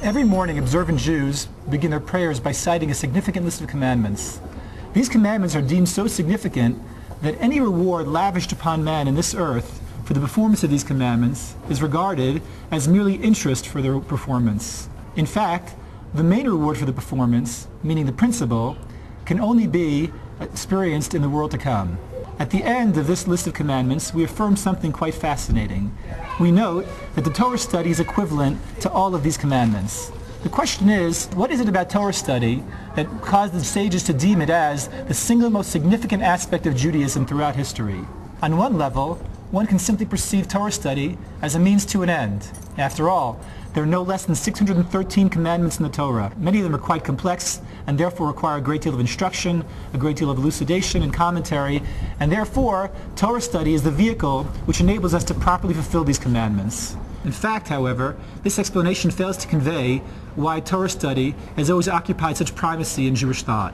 Every morning, observant Jews begin their prayers by citing a significant list of commandments. These commandments are deemed so significant that any reward lavished upon man in this earth for the performance of these commandments is regarded as merely interest for their performance. In fact, the main reward for the performance, meaning the principle, can only be experienced in the world to come. At the end of this list of commandments, we affirm something quite fascinating. We note that the Torah study is equivalent to all of these commandments. The question is, what is it about Torah study that caused the sages to deem it as the single most significant aspect of Judaism throughout history? On one level, one can simply perceive Torah study as a means to an end. After all, there are no less than 613 commandments in the Torah. Many of them are quite complex and therefore require a great deal of instruction, a great deal of elucidation and commentary, and therefore Torah study is the vehicle which enables us to properly fulfill these commandments. In fact, however, this explanation fails to convey why Torah study has always occupied such primacy in Jewish thought.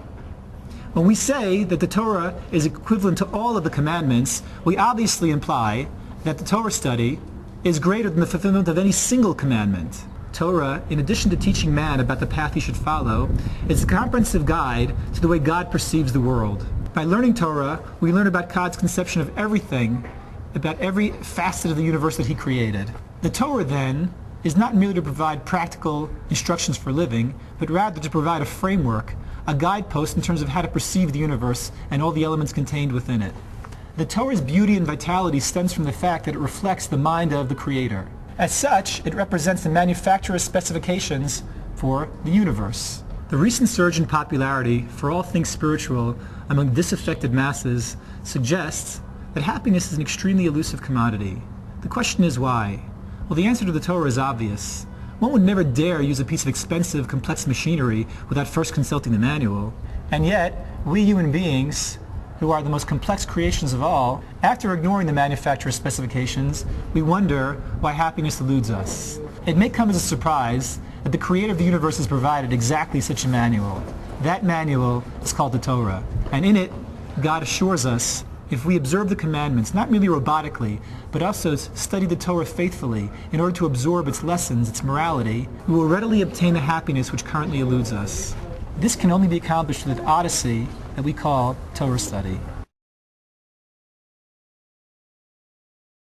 When we say that the Torah is equivalent to all of the commandments, we obviously imply that the Torah study is greater than the fulfillment of any single commandment. Torah, in addition to teaching man about the path he should follow, is a comprehensive guide to the way God perceives the world. By learning Torah, we learn about God's conception of everything, about every facet of the universe that he created. The Torah, then, is not merely to provide practical instructions for living, but rather to provide a framework, a guidepost in terms of how to perceive the universe and all the elements contained within it. The Torah's beauty and vitality stems from the fact that it reflects the mind of the Creator. As such, it represents the manufacturer's specifications for the universe. The recent surge in popularity for all things spiritual among disaffected masses suggests that happiness is an extremely elusive commodity. The question is why? Well, the answer to the Torah is obvious. One would never dare use a piece of expensive, complex machinery without first consulting the manual. And yet, we human beings, who are the most complex creations of all, after ignoring the manufacturer's specifications, we wonder why happiness eludes us. It may come as a surprise that the Creator of the universe has provided exactly such a manual. That manual is called the Torah. And in it, God assures us, if we observe the commandments, not merely robotically, but also study the Torah faithfully in order to absorb its lessons, its morality, we will readily obtain the happiness which currently eludes us. This can only be accomplished with the odyssey that we call Torah study.